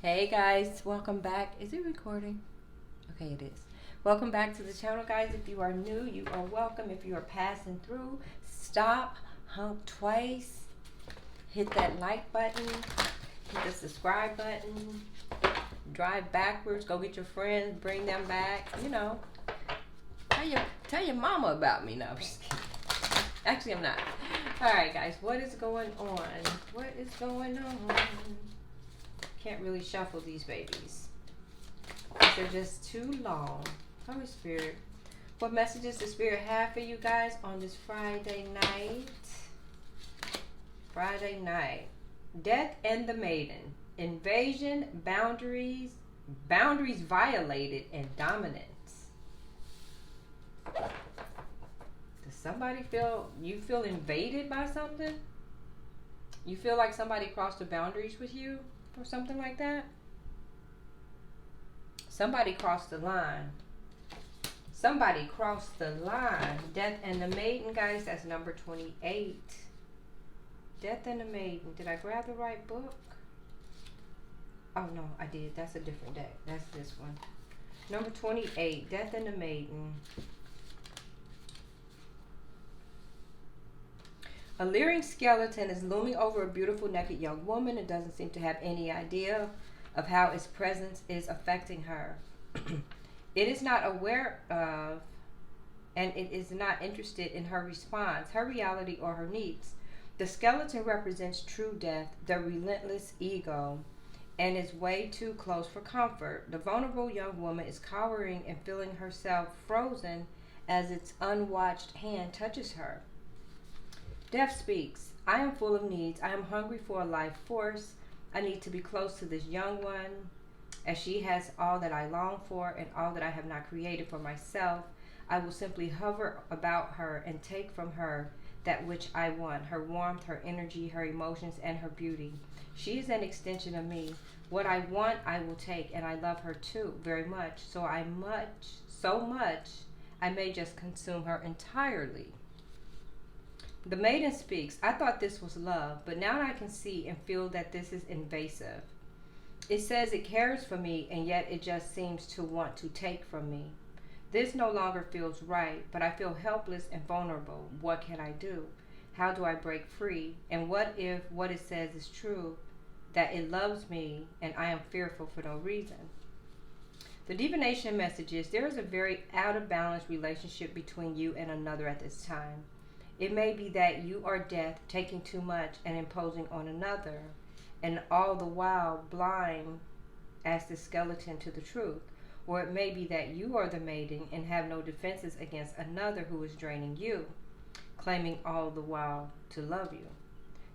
Hey guys, welcome back. Is it recording? Okay, it is. Welcome back to the channel, guys. If you are new, you are welcome. If you are passing through, stop, hump twice, hit that like button, hit the subscribe button, drive backwards, go get your friends, bring them back. Tell your mama about me. No, I'm just kidding. Actually, I'm not. All right, guys, what is going on? What is going on? Can't really shuffle these babies. They're just too long. Holy Spirit, what messages does Spirit have for you guys on this Friday night? Friday night. Death and the Maiden. Invasion, boundaries violated, and dominance. Does somebody feel invaded by something? You feel like somebody crossed the boundaries with you? Or something like that. Somebody crossed the line. Somebody crossed the line. Death and the Maiden, guys, that's number 28. Death and the Maiden. Did I grab the right book? Oh, no, I did. That's a different deck. That's this one. Number 28, Death and the Maiden. A leering skeleton is looming over a beautiful naked young woman and doesn't seem to have any idea of how its presence is affecting her. It is not aware of, and it is not interested in her response, her reality, or her needs. The skeleton represents true death, the relentless ego, and is way too close for comfort. The vulnerable young woman is cowering and feeling herself frozen as its unwatched hand touches her. Death speaks. I am full of needs. I am hungry for a life force. I need to be close to this young one, as she has all that I long for and all that I have not created for myself. I will simply hover about her and take from her that which I want, her warmth, her energy, her emotions, and her beauty. She is an extension of me. What I want, I will take, and I love her too, very much. So much, I may just consume her entirely. The maiden speaks. I thought this was love, but now I can see and feel that this is invasive. It says it cares for me, and yet it just seems to want to take from me. This no longer feels right, but I feel helpless and vulnerable. What can I do? How do I break free? And what if what it says is true, that it loves me and I am fearful for no reason? The divination message is there is a very out of balance relationship between you and another at this time. It may be that you are death, taking too much and imposing on another, and all the while blind as the skeleton to the truth. Or it may be that you are the maiden and have no defenses against another who is draining you, claiming all the while to love you.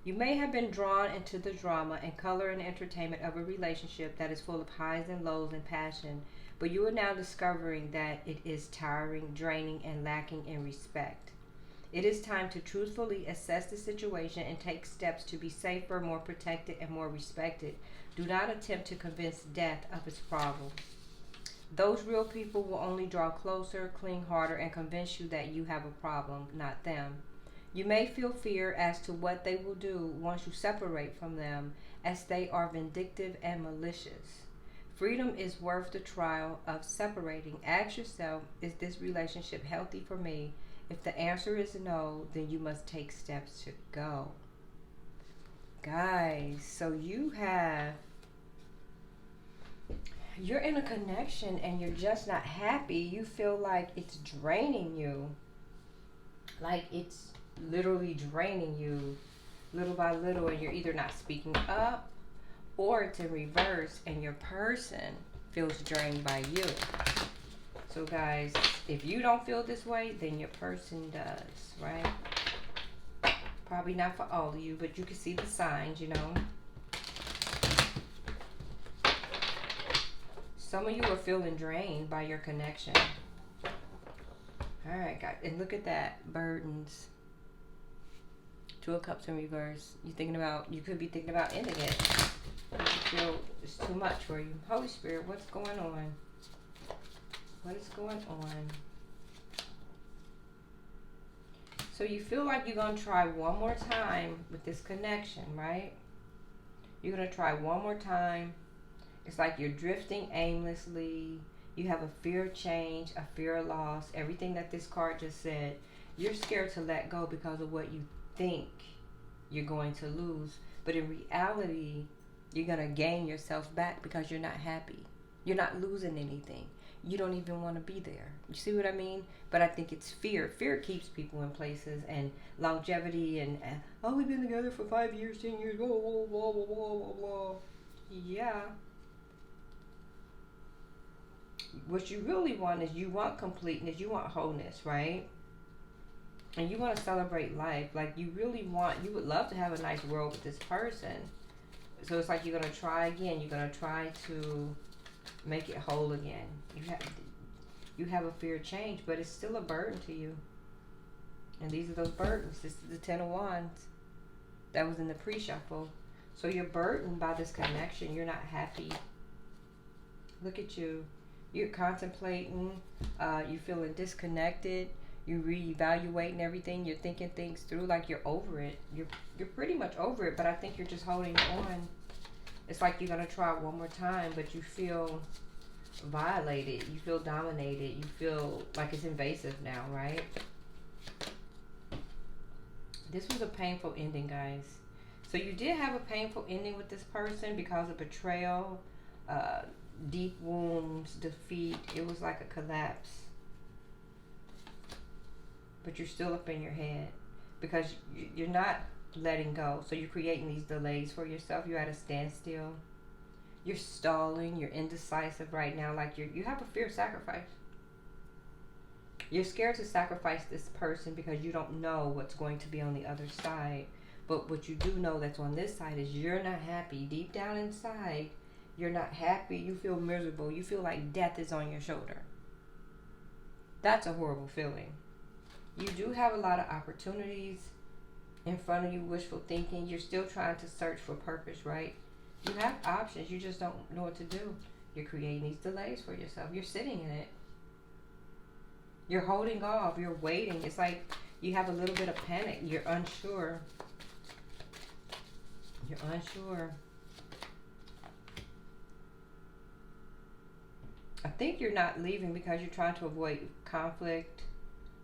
You may have been drawn into the drama and color and entertainment of a relationship that is full of highs and lows and passion, but you are now discovering that it is tiring, draining, and lacking in respect. It is time to truthfully assess the situation and take steps to be safer, more protected, and more respected. Do not attempt to convince death of its problem. Those real people will only draw closer, cling harder, and convince you that you have a problem, not them. You may feel fear as to what they will do once you separate from them, as they are vindictive and malicious. Freedom is worth the trial of separating. Ask yourself, is this relationship healthy for me? If the answer is no, then you must take steps to go. Guys, so you're in a connection and you're just not happy. You feel like it's draining you. Like it's literally draining you little by little, and you're either not speaking up or it's in reverse and your person feels drained by you. So guys, if you don't feel this way, then your person does, right? Probably not for all of you, but you can see the signs, Some of you are feeling drained by your connection. All right, guys, and look at that, burdens. Two of Cups in reverse. You could be thinking about ending it. You feel it's too much for you. Holy Spirit, what's going on? What is going on? So you feel like you're going to try one more time with this connection, right? You're going to try one more time It's like you're drifting aimlessly. You have a fear of change, a fear of loss. Everything that this card just said. You're scared to let go because of what you think you're going to lose. But in reality, you're going to gain yourself back because you're not happy. You're not losing anything. You don't even want to be there. You see what I mean? But I think it's fear. Fear keeps people in places, and longevity and oh, we've been together for 5 years, 10 years, blah, blah, blah, blah, blah, blah, blah. Yeah. What you really want is you want completeness, you want wholeness, right? And you want to celebrate life. Like you really want, you would love to have a nice world with this person. So it's like you're going to try again. You're going to try to make it whole again. You have a fear of change, but it's still a burden to you. And these are those burdens. This is the Ten of Wands that was in the pre-shuffle. So you're burdened by this connection. You're not happy. Look at you. You're contemplating. You're feeling disconnected. You're reevaluating everything. You're thinking things through like you're over it. You're pretty much over it, but I think you're just holding on. It's like you're going to try one more time, but you feel violated. You feel dominated. You feel like it's invasive now, right? This was a painful ending, guys. So you did have a painful ending with this person because of betrayal, deep wounds, defeat. It was like a collapse. But you're still up in your head because you're not letting go. So you're creating these delays for yourself. You're at a standstill. You're stalling. You're indecisive right now. Like you have a fear of sacrifice. You're scared to sacrifice this person because you don't know what's going to be on the other side. But what you do know that's on this side is you're not happy. Deep down inside, you're not happy. You feel miserable. You feel like death is on your shoulder. That's a horrible feeling. You do have a lot of opportunities in front of you, wishful thinking. You're still trying to search for purpose, right? You have options. You just don't know what to do. You're creating these delays for yourself. You're sitting in it. You're holding off. You're waiting. It's like you have a little bit of panic. You're unsure. You're unsure. I think you're not leaving because you're trying to avoid conflict.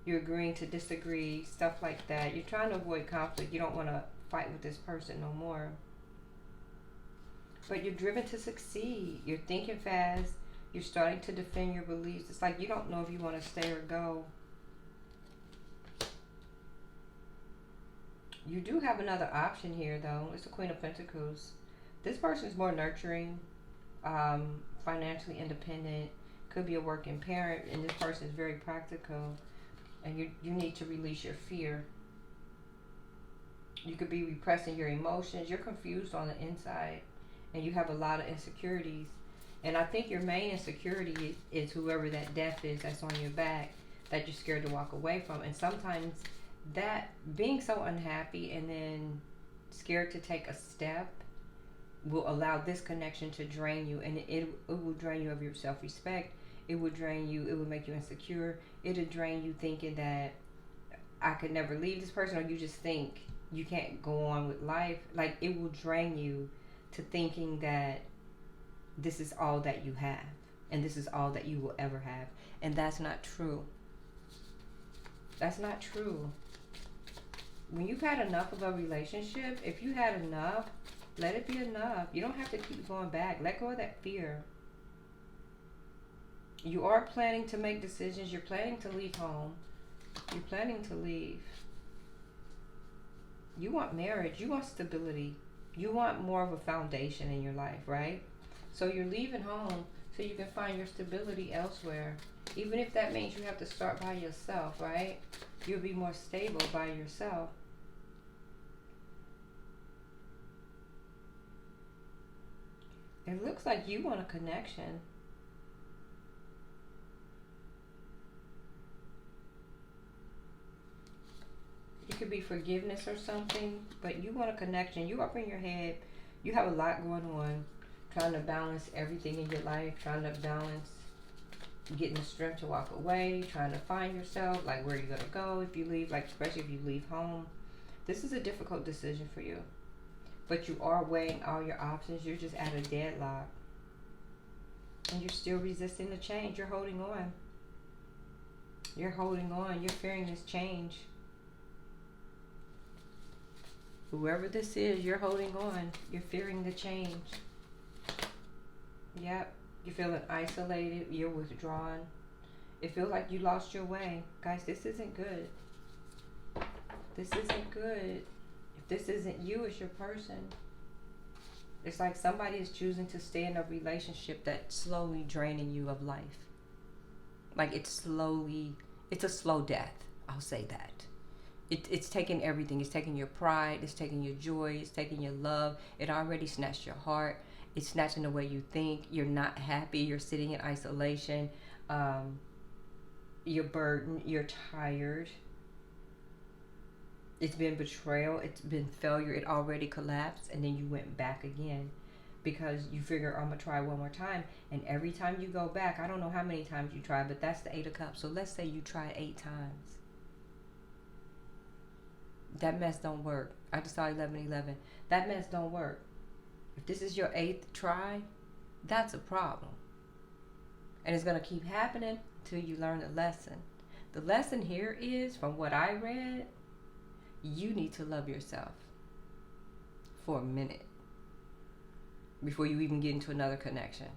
You're agreeing to disagree, stuff like that. You're trying to avoid conflict. You don't want to fight with this person no more. But you're driven to succeed. You're thinking fast. You're starting to defend your beliefs. It's like you don't know if you want to stay or go. You do have another option here, though. It's the Queen of Pentacles. This person is more nurturing, financially independent, could be a working parent, and this person is very practical. And you need to release your fear. You could be repressing your emotions. You're confused on the inside, and you have a lot of insecurities. And I think your main insecurity is whoever that death is that's on your back that you're scared to walk away from. And sometimes that being so unhappy and then scared to take a step will allow this connection to drain you, and it will drain you of your self-respect. It will drain you. It will make you insecure. It'll drain you thinking that I could never leave this person, or you just think you can't go on with life. Like it will drain you to thinking that this is all that you have and this is all that you will ever have. And that's not true. That's not true. When you've had enough of a relationship, if you had enough, let it be enough. You don't have to keep going back. Let go of that fear. You are planning to make decisions. You're planning to leave home. You're planning to leave. You want marriage. You want stability. You want more of a foundation in your life, right? So you're leaving home so you can find your stability elsewhere. Even if that means you have to start by yourself, right? You'll be more stable by yourself. It looks like you want a connection. It could be forgiveness or something, but you want a connection. You up in your head. You have a lot going on. Trying to balance everything in your life. Trying to balance getting the strength to walk away. Trying to find yourself. Like where you're going to go if you leave. Like especially if you leave home. This is a difficult decision for you. But you are weighing all your options. You're just at a deadlock. And you're still resisting the change. You're holding on. You're holding on. You're fearing this change. Whoever this is, you're holding on. You're fearing the change. Yep. You're feeling isolated. You're withdrawn. It feels like you lost your way. Guys, this isn't good. This isn't good. If this isn't you, it's your person. It's like somebody is choosing to stay in a relationship that's slowly draining you of life. Like it's a slow death. I'll say that. It's taking everything. It's taking your pride. It's taking your joy. It's taking your love. It already snatched your heart. It's snatching the way you think. You're not happy. You're sitting in isolation. You're burdened. You're tired. It's been betrayal. It's been failure. It already collapsed. And then you went back again. Because you figure, I'm going to try one more time. And every time you go back, I don't know how many times you try, but that's the 8 of Cups. So let's say you tried 8 times. That mess don't work. I just saw 1111. That mess don't work. If this is your 8th try, that's a problem. And it's going to keep happening until you learn the lesson. The lesson here is, from what I read, you need to love yourself for a minute before you even get into another connection.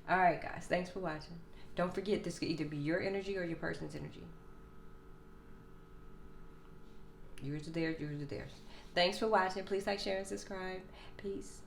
Alright guys, thanks for watching. Don't forget, this could either be your energy or your person's energy. Yours or theirs, yours or theirs. Thanks for watching. Please like, share, and subscribe. Peace.